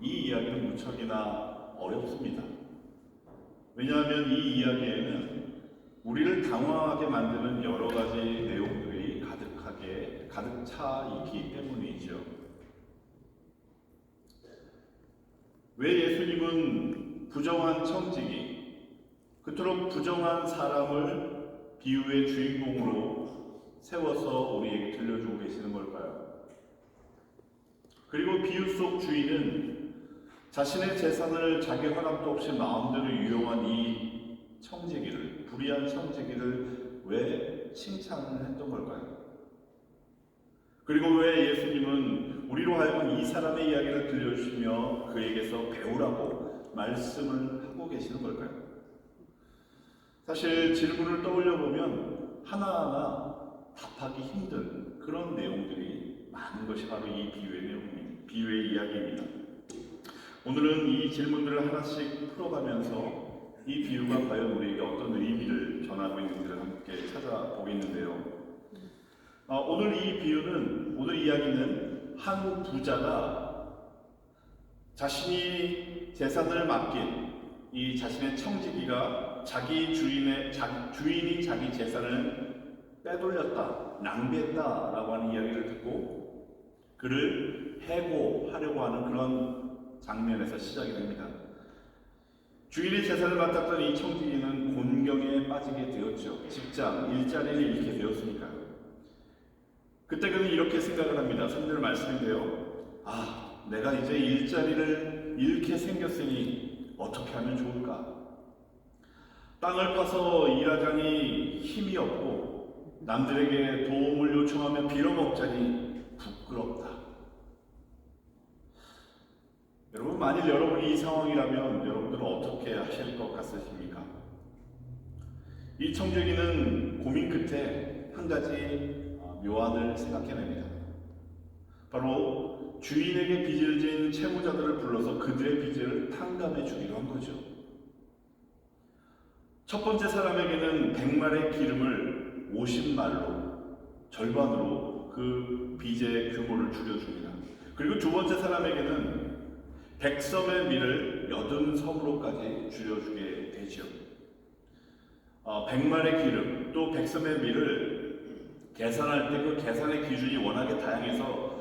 이 이야기는 무척이나 어렵습니다. 왜냐하면 이 이야기에는 우리를 당황하게 만드는 여러 가지 내용들이 가득 차 있기 때문이죠. 왜 예수님은 부정한 청지기, 그토록 부정한 사람을 비유의 주인공으로 세워서 우리에게 들려주고 계시는 걸까요? 그리고 비유 속 주인은 자신의 재산을 자기 허락도 없이 마음대로 유용한 이 청지기를, 불의한 청지기를 왜 칭찬을 했던 걸까요? 그리고 왜 예수님은 우리로 하여금 이 사람의 이야기를 들려주시며 그에게서 배우라고 말씀을 하고 계시는 걸까요? 사실 질문을 떠올려 보면 하나하나 답하기 힘든 그런 내용들이 많은 것이 바로 이 비유의 내용입니다. 비유의 이야기입니다. 오늘은 이 질문들을 하나씩 풀어가면서 이 비유가 과연 우리에게 어떤 의미를 전하고 있는지를 함께 찾아보겠는데요. 오늘 이야기는 한 부자가 자신이 재산을 맡긴 이 자신의 청지기가 주인이 자기 재산을 빼돌렸다, 낭비했다라고 하는 이야기를 듣고 그를 해고하려고 하는 그런 장면에서 시작이 됩니다. 주인의 재산을 맡았던 이 청지기는 곤경에 빠지게 되었죠. 직장, 일자리를 잃게 되었으니까요. 그때 그는 이렇게 생각을 합니다. 성경의 말씀인데요. 내가 이제 일자리를 잃게 생겼으니 어떻게 하면 좋을까? 땅을 파서 일하자니 힘이 없고 남들에게 도움을 요청하며 빌어먹자니 부끄럽다. 여러분, 만일 여러분이 이 상황이라면 여러분들은 어떻게 하실 것 같으십니까? 이 청지기는 고민 끝에 한 가지 묘안을 생각해냅니다. 바로 주인에게 빚을 진 채무자들을 불러서 그들의 빚을 탕감해 주기로 한 거죠. 첫 번째 사람에게는 100말의 기름을 50말로 절반으로 그 빚의 규모를 줄여줍니다. 그리고 두 번째 사람에게는 100섬의 밀을 80섬으로까지 줄여주게 되죠. 100말의 기름 또 100섬의 밀을 계산할 때 그 계산의 기준이 워낙에 다양해서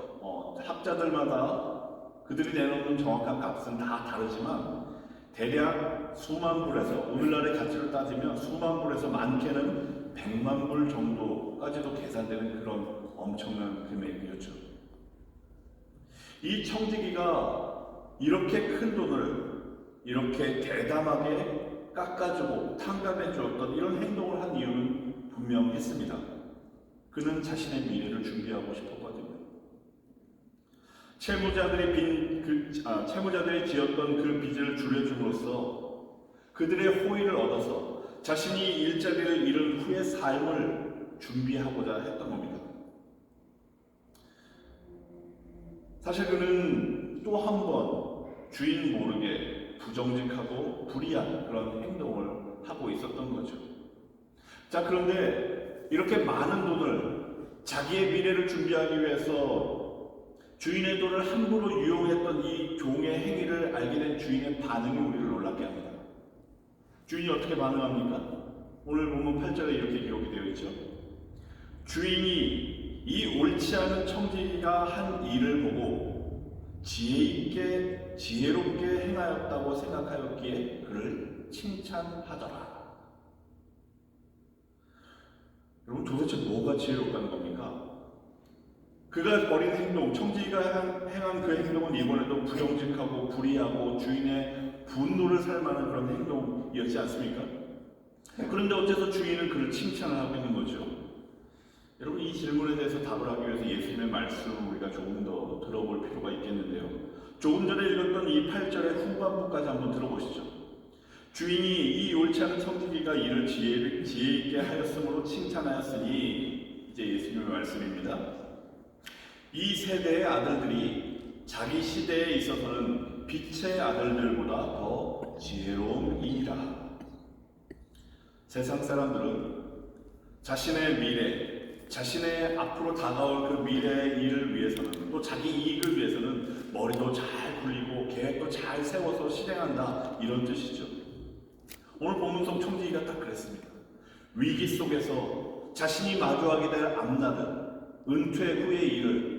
학자들마다 그들이 내놓는 정확한 값은 다 다르지만 대략 수만 불에서, 오늘날의 가치로 따지면 수만 불에서 많게는 100만 불 정도까지도 계산되는 그런 엄청난 금액이었죠. 이 청지기가 이렇게 큰 돈을 이렇게 대담하게 깎아주고 탕감해 주었던 이런 행동을 한 이유는 분명했습니다. 그는 자신의 미래를 준비하고 싶었거든요. 채무자들이 지었던 그 빚을 줄여줌으로써 그들의 호의를 얻어서 자신이 일자리를 잃은 후의 삶을 준비하고자 했던 겁니다. 사실 그는 또 한 번 주인 모르게 부정직하고 불의한 그런 행동을 하고 있었던 거죠. 자, 그런데 이렇게 많은 돈을 자기의 미래를 준비하기 위해서 주인의 돈을 함부로 유용했던 이 종의 행위를 알게 된 주인의 반응이 우리를 놀랍게 합니다. 주인이 어떻게 반응합니까? 오늘 본문 8절에 이렇게 기록이 되어 있죠. 주인이 이 옳지 않은 청지기가 한 일을 보고 지혜롭게 행하였다고 생각하였기에 그를 칭찬하더라. 여러분, 도대체 뭐가 지혜롭다는 겁니까? 그가 벌인 행동, 청지기가 행한 그 행동은 이번에도 부정직하고 불의하고 주인의 분노를 살 만한 그런 행동이었지 않습니까? 그런데 어째서 주인은 그를 칭찬을 하고 있는 거죠? 여러분, 이 질문에 대해서 답을 하기 위해서 예수님의 말씀을 우리가 조금 더 들어볼 필요가 있겠는데요. 조금 전에 읽었던 이 8절의 후반부까지 한번 들어보시죠. 주인이 이 옳지 않은 청지기가 이를 지혜 있게 하였으므로 칭찬하였으니, 이제 예수님의 말씀입니다. 이 세대의 아들들이 자기 시대에 있어서는 빛의 아들들보다 더 지혜로움이니라. 세상 사람들은 자신의 미래, 자신의 앞으로 다가올 그 미래의 일을 위해서는, 또 자기 이익을 위해서는 머리도 잘 굴리고 계획도 세워서 실행한다, 이런 뜻이죠. 오늘 본문 속 청지기가 딱 그랬습니다. 위기 속에서 자신이 마주하게 될 앞날은 은퇴 후의 일을,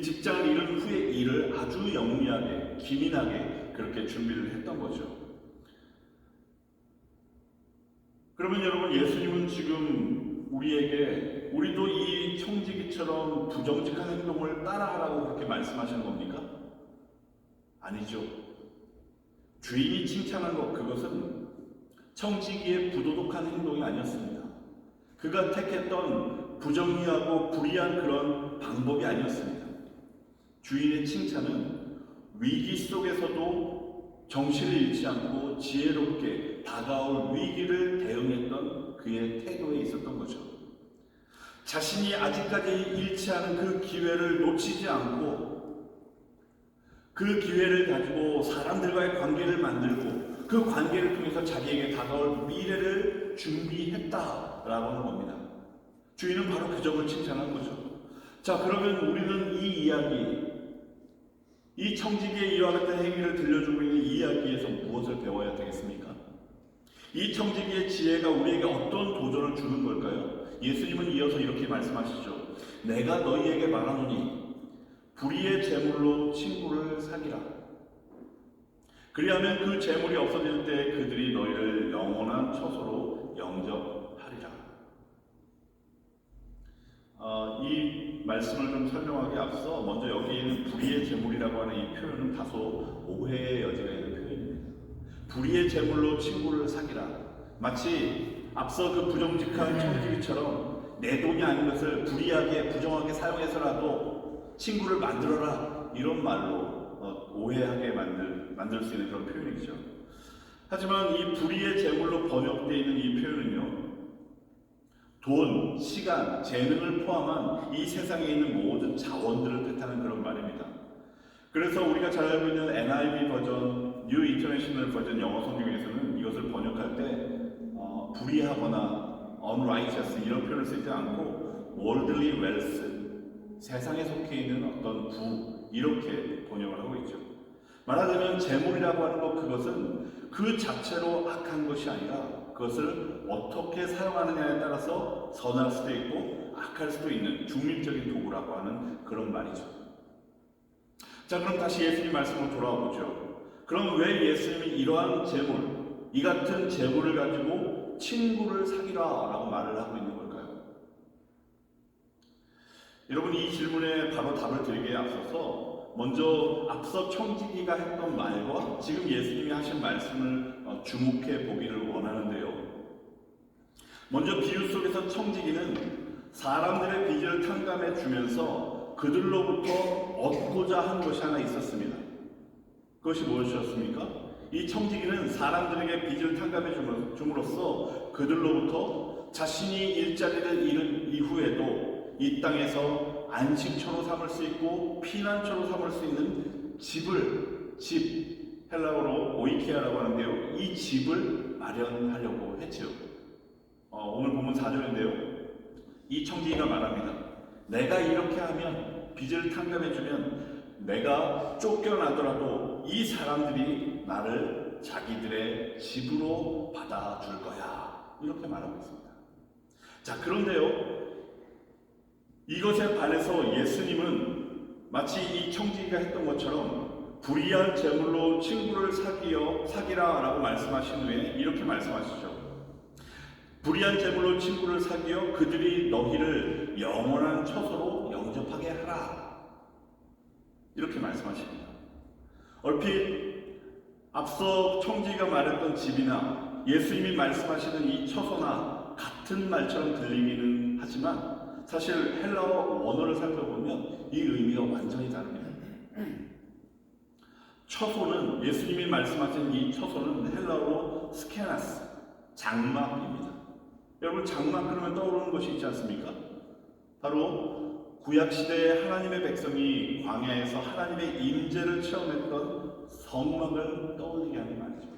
직장을 잃은 후의 일을 아주 영리하게, 기민하게 그렇게 준비를 했던 거죠. 그러면 여러분, 예수님은 지금 우리도 이 청지기처럼 부정직한 행동을 따라하라고 그렇게 말씀하시는 겁니까? 아니죠. 주인이 칭찬한 것, 그것은 청지기의 부도덕한 행동이 아니었습니다. 그가 택했던 부정리하고 불의한 그런 방법이 아니었습니다. 주인의 칭찬은 위기 속에서도 정신을 잃지 않고 지혜롭게 다가올 위기를 대응했던 그의 태도에 있었던 거죠. 자신이 아직까지 잃지 않은 그 기회를 놓치지 않고 그 기회를 가지고 사람들과의 관계를 만들고 그 관계를 통해서 자기에게 다가올 미래를 준비했다라고 하는 겁니다. 주인은 바로 그 점을 칭찬한 거죠. 자, 그러면 우리는 이 이야기, 이 청지기의 이와 같은 행위를 들려주고 있는 이야기에서 무엇을 배워야 되겠습니까? 이 청지기의 지혜가 우리에게 어떤 도전을 주는 걸까요? 예수님은 이어서 이렇게 말씀하시죠. 내가 너희에게 말하노니 불의의 재물로 친구를 사귀라. 그리하면 그 재물이 없어질 때 그들이 너희를 영원한 처소로 영접하리라. 이 말씀을 좀 설명하기 앞서 먼저 여기 있는 불의의 재물이라고 하는 이 표현은 다소 오해의 여지가 있는 표현입니다. 불의의 재물로 친구를 사귀라. 마치 앞서 그 부정직한 청지기처럼 내 돈이 아닌 것을 불의하게 부정하게 사용해서라도 친구를 만들어라, 이런 말로 오해하게 만들 수 있는 그런 표현이죠. 하지만 이 불의의 재물로 번역되어 있는 이 표현은요, 돈, 시간, 재능을 포함한 이 세상에 있는 모든 자원들을 뜻하는 그런 말입니다. 그래서 우리가 잘 알고 있는 NIV 버전, New International 버전 영어 성경에서는 이것을 번역할 때 불의하거나 unrighteous 이런 표현을 쓰지 않고 worldly wealth, 세상에 속해 있는 어떤 부, 이렇게 번역을 하고 있죠. 말하자면 재물이라고 하는 것, 그것은 그 자체로 악한 것이 아니라 그것을 어떻게 사용하느냐에 따라서 선할 수도 있고 악할 수도 있는 중립적인 도구라고 하는 그런 말이죠. 자, 그럼 다시 예수님 말씀으로 돌아와 보죠. 그럼 왜 예수님이 이러한 재물, 이 같은 재물을 가지고 친구를 사귀라 라고 말을 하고 있는 걸까요? 여러분, 이 질문에 바로 답을 드리기에 앞서서 먼저 앞서 청지기가 했던 말과 지금 예수님이 하신 말씀을 주목해 보기를 원하는데요. 먼저 비유 속에서 청지기는 사람들의 빚을 탕감해 주면서 그들로부터 얻고자 한 것이 하나 있었습니다. 그것이 무엇이었습니까? 이 청지기는 사람들에게 빚을 탕감해 줌으로써 그들로부터 자신이 일자리를 잃은 이후에도 이 땅에서 안식처로 삼을 수 있고 피난처로 삼을 수 있는 집, 헬라어로 오이케아라고 하는데요, 이 집을 마련하려고 했지요. 오늘 보면 4절인데요, 이 청지기가 말합니다. 내가 이렇게 하면, 빚을 탕감해주면 내가 쫓겨나더라도 이 사람들이 나를 자기들의 집으로 받아줄 거야, 이렇게 말하고 있습니다. 자, 그런데요, 이것에 반해서 예수님은 마치 이 청지기가 했던 것처럼 불의한 재물로 친구를 사귀라 라고 말씀하신 후에 이렇게 말씀하시죠. 불의한 재물로 친구를 사귀어 그들이 너희를 영원한 처소로 영접하게 하라, 이렇게 말씀하십니다. 얼핏 앞서 청지기가 말했던 집이나 예수님이 말씀하시는 이 처소나 같은 말처럼 들리기는 하지만 사실 헬라어 원어를 살펴보면 이 의미가 완전히 다릅니다. 처소는, 예수님이 말씀하신 이 처소는 헬라어로 스케나스, 장막입니다. 여러분, 장막 그러면 떠오르는 것이 있지 않습니까? 바로 구약시대에 하나님의 백성이 광야에서 하나님의 임재를 체험했던 성막을 떠올리게 하는 말이죠.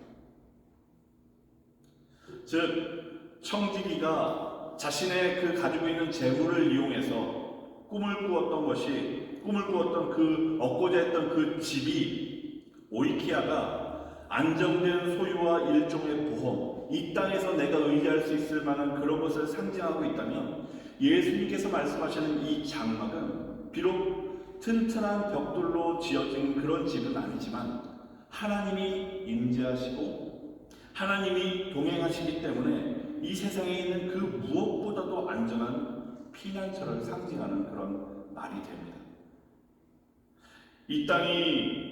즉, 청지기가 자신의 그 가지고 있는 재물을 이용해서 꿈을 꾸었던 그 얻고자 했던 그 집이, 오이키아가 안정된 소유와 일종의 보험, 이 땅에서 내가 의지할 수 있을 만한 그런 것을 상징하고 있다면 예수님께서 말씀하시는 이 장막은 비록 튼튼한 벽돌로 지어진 그런 집은 아니지만 하나님이 임재하시고 하나님이 동행하시기 때문에 이 세상에 있는 그 무엇보다도 안전한 피난처를 상징하는 그런 말이 됩니다. 이 땅이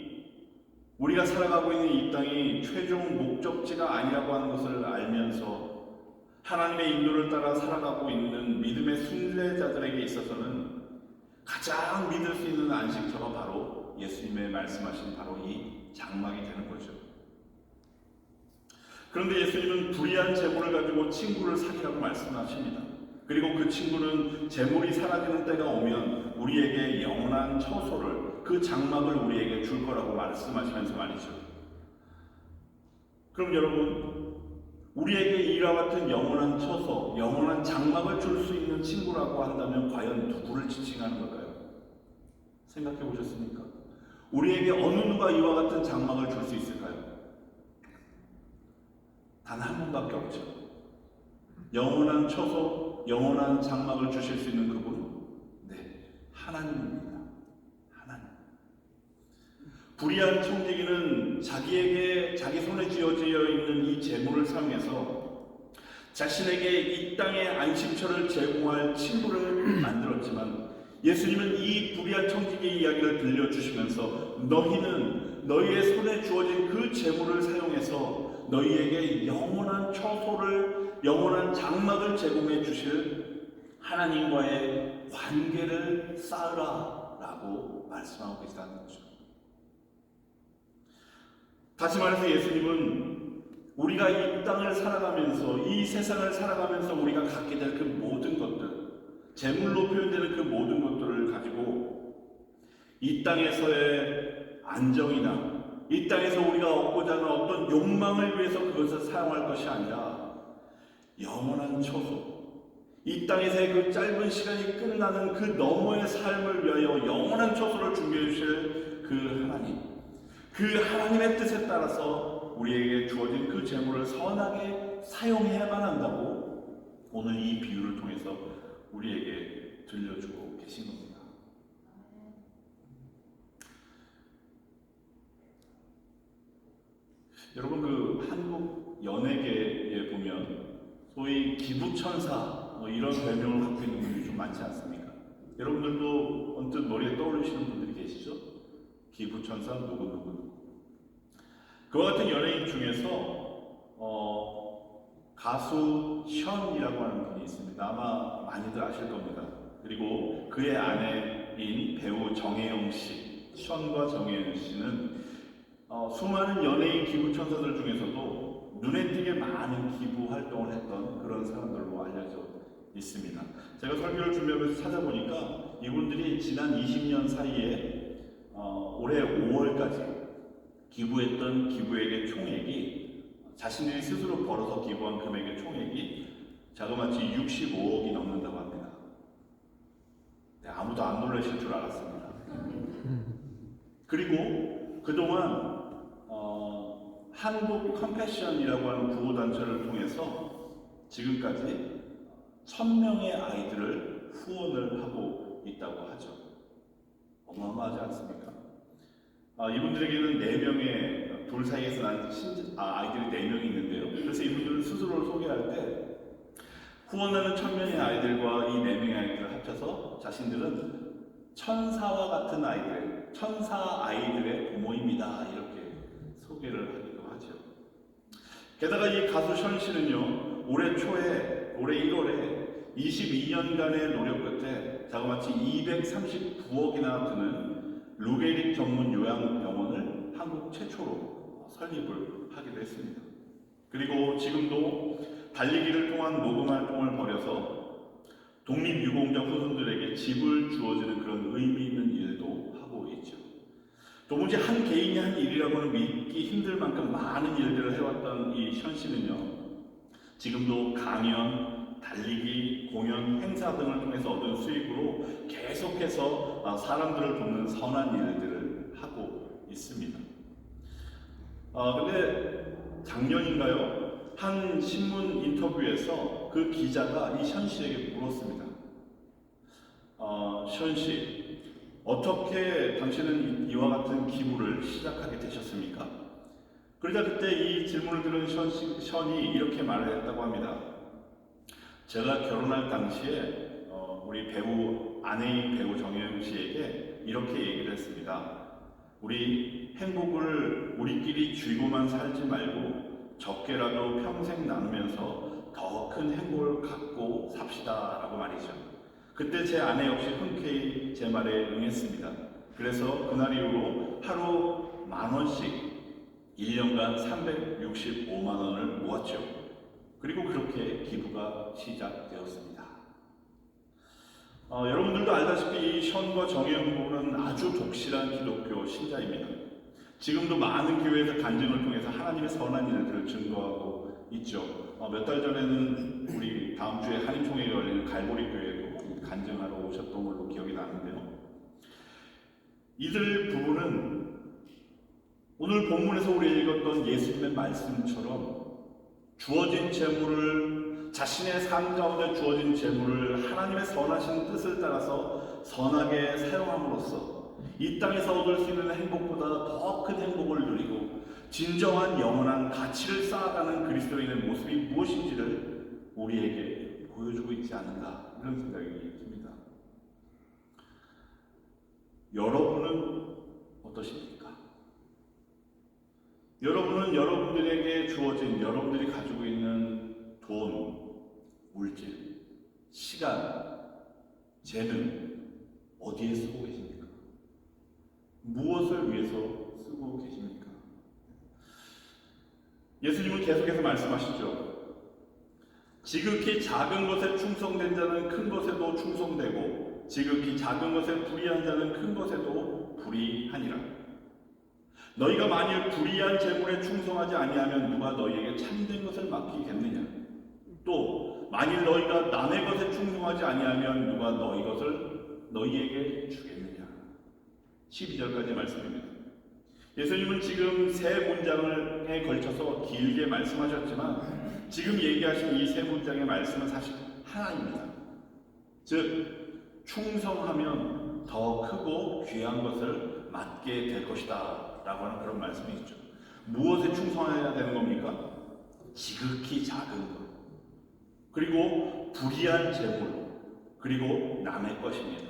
우리가 살아가고 있는 이 땅이 최종 목적지가 아니라고 하는 것을 알면서 하나님의 인도를 따라 살아가고 있는 믿음의 순례자들에게 있어서는 가장 믿을 수 있는 안식처가 바로 예수님의 말씀하신 바로 이 장막이 되는 거죠. 그런데 예수님은 불의한 재물을 가지고 친구를 사귀라고 말씀하십니다. 그리고 그 친구는 재물이 사라지는 때가 오면 우리에게 영원한 처소를, 그 장막을 우리에게 줄 거라고 말씀하시면서 말이죠. 그럼 여러분, 우리에게 이와 같은 영원한 처소, 영원한 장막을 줄 수 있는 친구라고 한다면 과연 누구를 지칭하는 걸까요? 생각해 보셨습니까? 우리에게 어느 누가 이와 같은 장막을 줄 수 있을까요? 단 한 분밖에 없죠. 영원한 처소, 영원한 장막을 주실 수 있는 그분? 네, 하나님입니다. 하나님. 불의한 청지기는 자기에게, 자기 손에 쥐어져 있는 이 재물을 사용해서 자신에게 이 땅의 안식처를 제공할 친구를 만들었지만 예수님은 이 불의한 청지기의 이야기를 들려주시면서 너희는 너희의 손에 주어진 그 재물을 사용해서 너희에게 영원한 처소를, 영원한 장막을 제공해 주실 하나님과의 관계를 쌓으라 라고 말씀하고 계시다는 거죠. 다시 말해서 예수님은 우리가 이 땅을 살아가면서, 이 세상을 살아가면서 우리가 갖게 될 그 모든 것들, 재물로 표현되는 그 모든 것들을 가지고 이 땅에서의 안정이나 이 땅에서 우리가 얻고자 하는 어떤 욕망을 위해서 그것을 사용할 것이 아니라 영원한 처소, 이 땅에서의 그 짧은 시간이 끝나는 그 너머의 삶을 위하여 영원한 처소를 준비해 주실 그 하나님, 그 하나님의 뜻에 따라서 우리에게 주어진 그 재물을 선하게 사용해야만 한다고 오늘 이 비유를 통해서 우리에게 들려주고 계신 겁니다. 여러분, 그 한국 연예계에 보면 소위 기부천사 이런 별명을 갖고 있는 분들이 좀 많지 않습니까? 여러분들도 언뜻 머리에 떠오르시는 분들이 계시죠? 기부천사 누구누구. 그와 같은 연예인 중에서 가수 션이라고 하는 분이 있습니다. 아마 많이들 아실 겁니다. 그리고 그의 아내인 배우 정혜영 씨, 션과 정혜영 씨는 수많은 연예인 기부천사들 중에서도 눈에 띄게 많은 기부 활동을 했던 그런 사람들로 알려져 있습니다. 제가 설교를 준비하면서 찾아보니까 이분들이 지난 20년 사이에 올해 5월까지 기부했던 기부액의 총액이, 자신들이 스스로 벌어서 기부한 금액의 총액이 자그마치 65억이 넘는다고 합니다. 네, 아무도 안 놀라실 줄 알았습니다. 그리고 그동안 한국 컴패션이라고 하는 구호단체를 통해서 지금까지 1000명의 아이들을 후원을 하고 있다고 하죠. 어마어마하지 않습니까? 이분들에게는 4명의 둘 사이에서 난 아이들이 4명이 있는데요. 그래서 이분들은 스스로를 소개할 때 후원하는 1000명의 아이들과 이 4명의 아이들을 합쳐서 자신들은 천사와 같은 아이들, 천사 아이들의 부모입니다. 이렇게 소개를 하기도 하죠. 게다가 이 가수 션 씨는요, 올해 1월에 22년간의 노력 끝에 자그마치 239억이나 드는 루게릭 전문 요양병원을 한국 최초로 설립을 하기도 했습니다. 그리고 지금도 달리기를 통한 모금 활동을 벌여서 독립유공자 후손들에게 집을 주어주는 그런 의미 있는 일도 하고 있죠. 도무지 한 개인이 한 일이라고는 믿기 힘들 만큼 많은 일들을 해왔던 이 션 씨는요, 지금도 강연, 달리기, 공연, 행사 등을 통해서 얻은 수익으로 계속해서 사람들을 돕는 선한 일들을 하고 있습니다. 근데 작년인가요? 한 신문 인터뷰에서 그 기자가 이 션 씨에게 물었습니다. 션 씨, 어떻게 당신은 이와 같은 기부를 시작하게 되셨습니까? 그러자 그때 이 질문을 들은 션이 이렇게 말을 했다고 합니다. 제가 결혼할 당시에 우리 아내인 배우 정혜영 씨에게 이렇게 얘기를 했습니다. 우리 행복을 우리끼리 쥐고만 살지 말고 적게라도 평생 나누면서 더 큰 행복을 갖고 삽시다 라고 말이죠. 그때 제 아내 역시 흔쾌히 제 말에 응했습니다. 그래서 그날 이후로 하루 10,000원씩 1년간 365만 원을 모았죠. 그리고 그렇게 기부가 시작되었습니다. 여러분들도 알다시피 이 션과 정혜영 부부는 아주 독실한 기독교 신자입니다. 지금도 많은 교회에서 간증을 통해서 하나님의 선한 일들을 증거하고 있죠. 몇 달 전에는 우리 다음 주에 한인총회가 열리는 갈보리 교회에도 간증하러 오셨던 걸로 기억이 나는데요. 이들 부부는 오늘 본문에서 우리 읽었던 예수님의 말씀처럼 주어진 재물을, 자신의 삶 가운데 주어진 재물을 하나님의 선하신 뜻을 따라서 선하게 사용함으로써 이 땅에서 얻을 수 있는 행복보다 더 큰 행복을 누리고 진정한 영원한 가치를 쌓아가는 그리스도인의 모습이 무엇인지를 우리에게 보여주고 있지 않은가, 이런 생각이 듭니다. 여러분은 어떠십니까? 여러분은 여러분들에게 주어진, 여러분들이 가지고 있는 돈, 물질, 시간, 재능 어디에 쓰고 계십니까? 무엇을 위해서 쓰고 계십니까? 예수님은 계속해서 말씀하시죠. 지극히 작은 것에 충성된 자는 큰 것에도 충성되고 지극히 작은 것에 불의한 자는 큰 것에도 불의하니라. 너희가 만일 불의한 재물에 충성하지 아니하면 누가 너희에게 참된 것을 맡기겠느냐? 또 만일 너희가 남의 것에 충성하지 아니하면 누가 너희 것을 너희에게 주겠느냐? 12절까지 말씀입니다. 예수님은 지금 세 문장에 걸쳐서 길게 말씀하셨지만 지금 얘기하신 이 세 문장의 말씀은 사실 하나입니다. 즉 충성하면 더 크고 귀한 것을 맡게 될 것이다 라고 하는 그런 말씀이 있죠. 무엇에 충성해야 되는 겁니까? 지극히 작은 것, 그리고 불의한 재물, 그리고 남의 것입니다.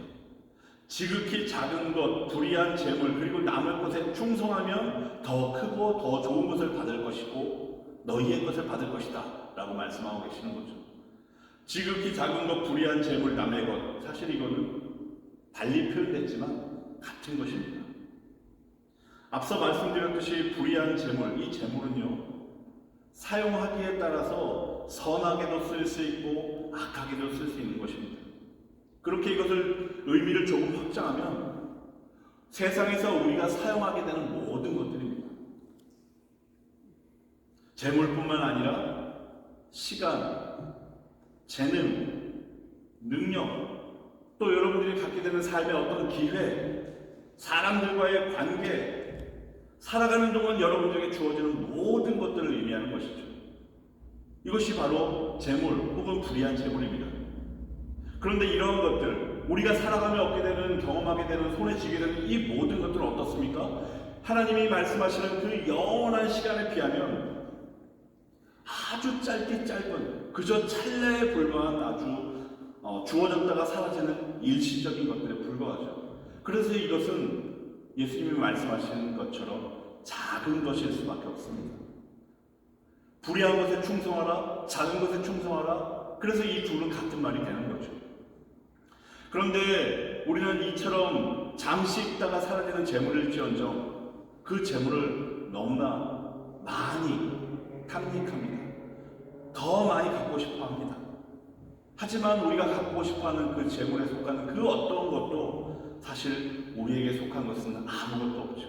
지극히 작은 것, 불의한 재물, 그리고 남의 것에 충성하면 더 크고 더 좋은 것을 받을 것이고 너희의 것을 받을 것이다 라고 말씀하고 계시는 거죠. 지극히 작은 것, 불의한 재물, 남의 것, 사실 이거는 달리 표현됐지만 같은 것입니다. 앞서 말씀드렸듯이 불의한 재물, 이 재물은요 사용하기에 따라서 선하게도 쓸 수 있고 악하게도 쓸 수 있는 것입니다. 그렇게 이것을 의미를 조금 확장하면 세상에서 우리가 사용하게 되는 모든 것들입니다. 재물뿐만 아니라 시간, 재능, 능력, 또 여러분들이 갖게 되는 삶의 어떤 기회, 사람들과의 관계, 살아가는 동안 여러분들에게 주어지는 모든 것들을 의미하는 것이죠. 이것이 바로 재물 혹은 불의한 재물입니다. 그런데 이러한 것들, 우리가 살아가며 얻게 되는, 경험하게 되는, 손에 쥐게 되는 이 모든 것들은 어떻습니까? 하나님이 말씀하시는 그 영원한 시간에 비하면 아주 짧게 짧은, 그저 찰나에 불과한 아주 주어졌다가 사라지는 일시적인 것들에 불과하죠. 그래서 이것은 예수님이 말씀하시는 것처럼 작은 것일 수밖에 없습니다. 불의한 것에 충성하라, 작은 것에 충성하라. 그래서 이 둘은 같은 말이 되는 거죠. 그런데 우리는 이처럼 잠시 있다가 사라지는 재물일지언정 그 재물을 너무나 많이 탐닉합니다. 더 많이 갖고 싶어 합니다. 하지만 우리가 갖고 싶어 하는 그 재물에 속하는 그 어떤 것도 사실 우리에게 속한 것은 아무것도 없죠.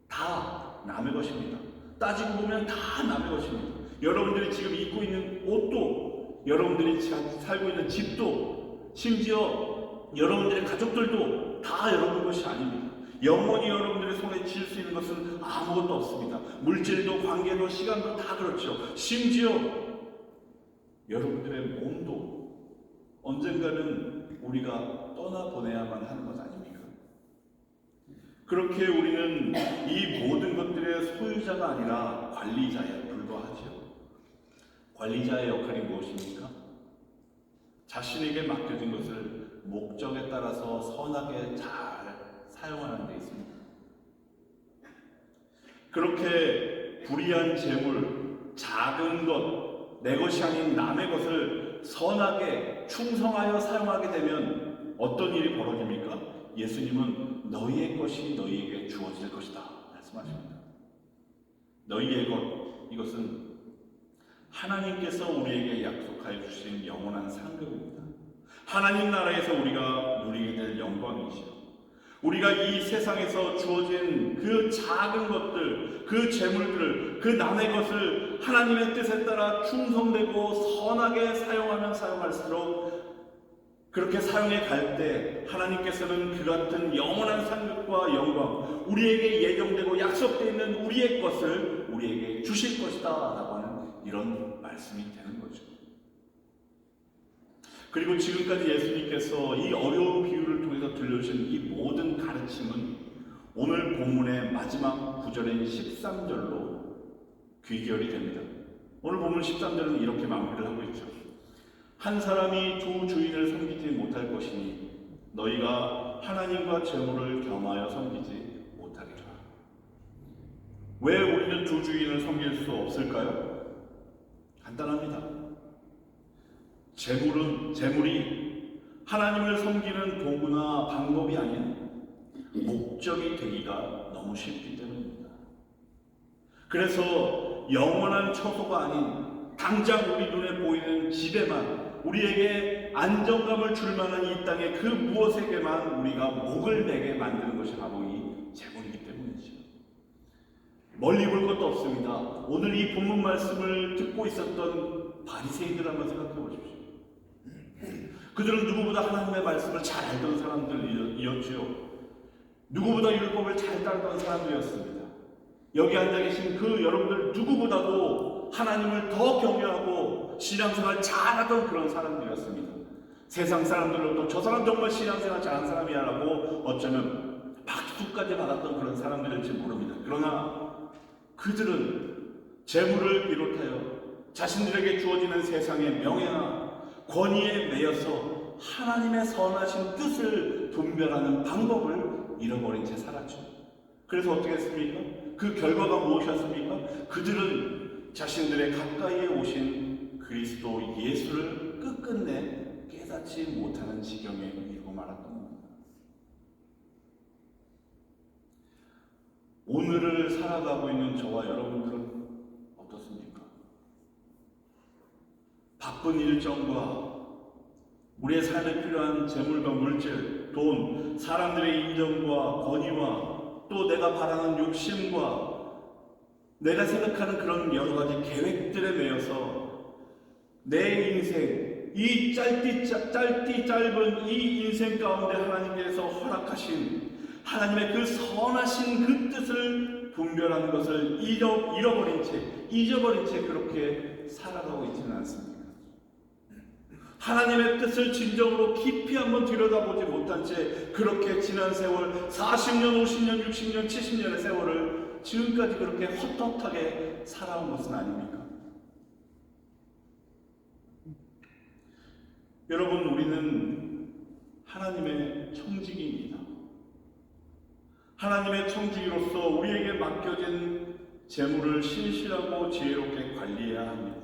다 남의 것입니다. 따지고 보면 다 남의 것입니다. 여러분들이 지금 입고 있는 옷도, 여러분들이 살고 있는 집도, 심지어 여러분들의 가족들도 다 여러분 것이 아닙니다. 영원히 여러분들의 손에 쥘 수 있는 것은 아무것도 없습니다. 물질도 관계도 시간도 다 그렇죠. 심지어 여러분들의 몸도 언젠가는 우리가 떠나보내야만 하는 것 아닙니까? 그렇게 우리는 이 모든 것들의 소유자가 아니라 관리자에 불과하죠. 관리자의 역할이 무엇입니까? 자신에게 맡겨진 것을 목적에 따라서 선하게 잘 사용하는 데 있습니다. 그렇게 불의한 재물, 작은 것, 내 것이 아닌 남의 것을 선하게 충성하여 사용하게 되면 어떤 일이 벌어집니까? 예수님은 너희의 것이 너희에게 주어질 것이다 말씀하십니다. 너희의 것, 이것은 하나님께서 우리에게 약속하여 주신 영원한 상급입니다. 하나님 나라에서 우리가 누리게 될 영광이죠. 우리가 이 세상에서 주어진 그 작은 것들, 그 재물들을, 그 남의 것을 하나님의 뜻에 따라 충성되고 선하게 사용하면 사용할수록 그렇게 사용해 갈 때 하나님께서는 그 같은 영원한 상급과 영광, 우리에게 예정되고 약속되어 있는 우리의 것을 우리에게 주실 것이다 라고 하는 이런 말씀이 되는 거죠. 그리고 지금까지 예수님께서 이 어려운 비유를 통해서 들려주신 이 모든 가르침은 오늘 본문의 마지막 구절인 13절로 귀결이 됩니다. 오늘 본문 13절은 이렇게 마무리를 하고 있죠. 한 사람이 두 주인을 섬기지 못할 것이니 너희가 하나님과 재물을 겸하여 섬기지 못하리라. 왜 우리는 두 주인을 섬길 수 없을까요? 간단합니다. 재물이 하나님을 섬기는 도구나 방법이 아닌 목적이 되기가 너무 쉽기 때문입니다. 그래서 영원한 처소가 아닌 당장 우리 눈에 보이는 집에만, 우리에게 안정감을 줄 만한 이 땅의 그 무엇에게만 우리가 목을 매게 만드는 것이 바로 이 재물이기 때문이죠. 멀리 볼 것도 없습니다. 오늘 이 본문 말씀을 듣고 있었던 바리새인들 한번 생각해 보십시오. 그들은 누구보다 하나님의 말씀을 잘 알던 사람들이었지요. 누구보다 율법을 잘 따르던 사람들이었습니다. 여기 앉아 계신 그 여러분들 누구보다도 하나님을 더 경외하고 신앙생활 잘하던 그런 사람들이었습니다. 세상 사람들로도 저 사람 정말 신앙생활 잘한 사람이야 라고 어쩌면 박수까지 받았던 그런 사람들일지 모릅니다. 그러나 그들은 재물을 비롯하여 자신들에게 주어지는 세상의 명예나 권위에 매여서 하나님의 선하신 뜻을 분별하는 방법을 잃어버린 채 살았죠. 그래서 어떻게 했습니까? 그 결과가 무엇이었습니까? 그들은 자신들의 가까이에 오신 그리스도 예수를 끝끝내 깨닫지 못하는 지경에 이르고 말았던 겁니다. 오늘을 살아가고 있는 저와 여러분들은 어떻습니까? 바쁜 일정과 우리의 삶에 필요한 재물과 물질, 돈, 사람들의 인정과 권위와 또 내가 바라는 욕심과 내가 생각하는 그런 여러 가지 계획들에 매여서 내 인생, 이 짧은 이 인생 가운데 하나님께서 허락하신 하나님의 그 선하신 그 뜻을 분별하는 것을 잊어버린 채 그렇게 살아가고 있지는 않습니다. 하나님의 뜻을 진정으로 깊이 한번 들여다보지 못한 채 그렇게 지난 세월 40년, 50년, 60년, 70년의 세월을 지금까지 그렇게 헛헛하게 살아온 것은 아닙니까? 여러분, 우리는 하나님의 청지기입니다. 하나님의 청지기로서 우리에게 맡겨진 재물을 신실하고 지혜롭게 관리해야 합니다.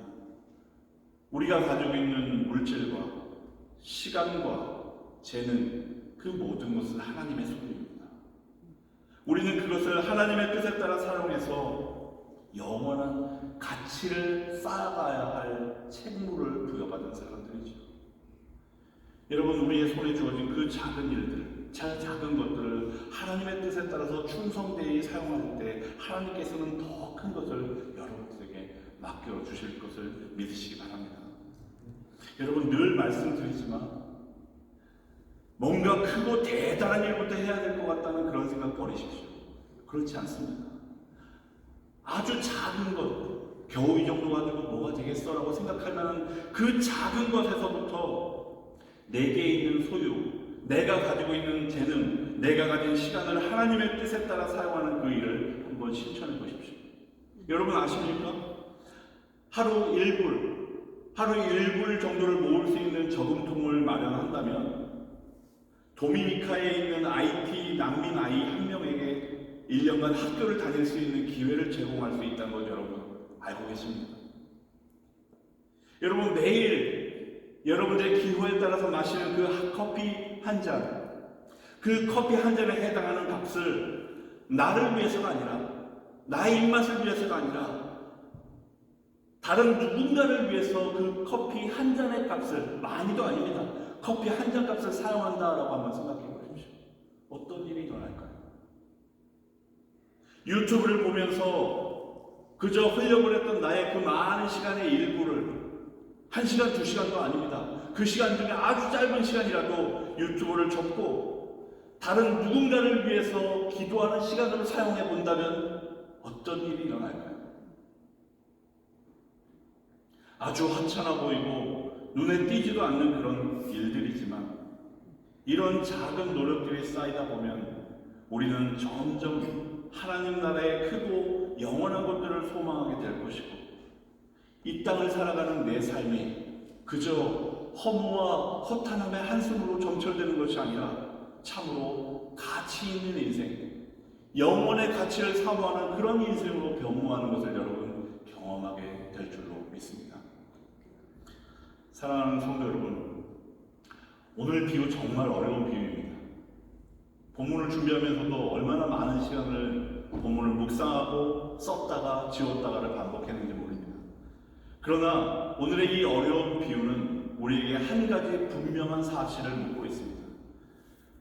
우리가 가지고 있는 물질과 시간과 재능, 그 모든 것은 하나님의 소유입니다. 우리는 그것을 하나님의 뜻에 따라 사용해서 영원한 가치를 쌓아가야 할 책무를 부여받은 사람들이죠. 여러분, 우리의 손에 주어진 그 작은 일들, 작은 것들을 하나님의 뜻에 따라서 충성되이 사용할 때 하나님께서는 더 큰 것을 여러분들에게 맡겨 주실 것을 믿으시기 바랍니다. 여러분, 늘 말씀드리지만 뭔가 크고 대단한 일부터 해야 될 것 같다는 그런 생각 버리십시오. 그렇지 않습니다. 아주 작은 것, 겨우 이 정도 가지고 뭐가 되겠어라고 생각하는 그 작은 것에서부터 내게 있는 소유, 내가 가지고 있는 재능, 내가 가진 시간을 하나님의 뜻에 따라 사용하는 그 일을 한번 실천해 보십시오. 여러분 아십니까? 하루 1불 정도를 모을 수 있는 저금통을 마련한다면 도미니카에 있는 IT 난민 아이 한 명에게 1년간 학교를 다닐 수 있는 기회를 제공할 수 있다는 걸 여러분 알고 계십니까? 여러분 매일 여러분들의 기호에 따라서 마시는 그 커피 한 잔, 그 커피 한 잔에 해당하는 값을 나를 위해서가 아니라 나의 입맛을 위해서가 아니라 다른 누군가를 위해서 그 커피 한 잔의 값을, 많이도 아닙니다, 커피 한 잔 값을 사용한다라고 한번 생각해 보십시오. 어떤 일이 일어날까요? 유튜브를 보면서 그저 흘려보냈던 나의 그 많은 시간의 일부를 1시간, 2시간도 아닙니다. 그 시간 중에 아주 짧은 시간이라도 유튜브를 접고 다른 누군가를 위해서 기도하는 시간으로 사용해 본다면 어떤 일이 일어날까요? 아주 하찮아 보이고 눈에 띄지도 않는 그런 일들이지만 이런 작은 노력들이 쌓이다 보면 우리는 점점 하나님 나라의 크고 영원한 것들을 소망하게 될 것이고 이 땅을 살아가는 내 삶이 그저 허무와 허탄함의 한숨으로 점철되는 것이 아니라 참으로 가치 있는 인생, 영혼의 가치를 사모하는 그런 인생으로 변모하는 것을 여러분 경험하게 될 줄로 믿습니다. 사랑하는 성도 여러분, 오늘 비유 정말 어려운 비유입니다. 본문을 준비하면서도 얼마나 많은 시간을 본문을 묵상하고 썼다가 지웠다가를 반복했는지 모릅니다. 그러나 오늘의 이 어려운 비유는 우리에게 한 가지 분명한 사실을 묻고 있습니다.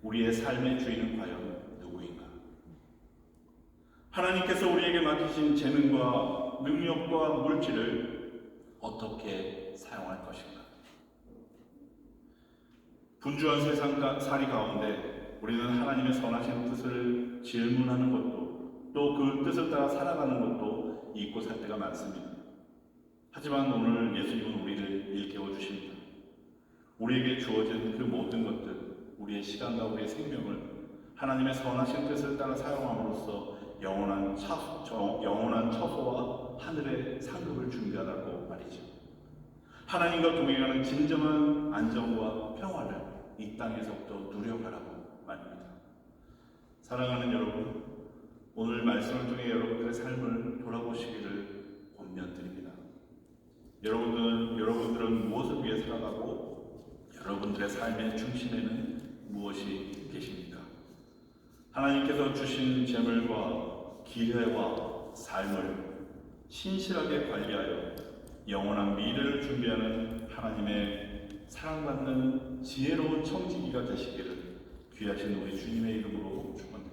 우리의 삶의 주인은 과연 누구인가? 하나님께서 우리에게 맡기신 재능과 능력과 물질을 어떻게 사용할 것인가? 분주한 세상살이 가운데 우리는 하나님의 선하신 뜻을 질문하는 것도 또 그 뜻을 따라 살아가는 것도 잊고 살 때가 많습니다. 하지만 오늘 예수님은 우리를 일깨워 주십니다. 우리에게 주어진 그 모든 것들, 우리의 시간과 우리의 생명을 하나님의 선하신 뜻을 따라 사용함으로써 영원한 처소와 하늘의 상급을 준비하라고 말이죠. 하나님과 동행하는 진정한 안정과 평화를 이 땅에서부터 누려가라고 말입니다. 사랑하는 여러분, 오늘 말씀을 통해 여러분들의 삶을 돌아보시기를 권면드립니다. 여러분들은 무엇을 위해 살아가고 여러분들의 삶의 중심에는 무엇이 계십니까? 하나님께서 주신 재물과 기회와 삶을 신실하게 관리하여 영원한 미래를 준비하는 하나님의 사랑받는 지혜로운 청지기가 되시기를 귀하신 우리 주님의 이름으로 축원드립니다.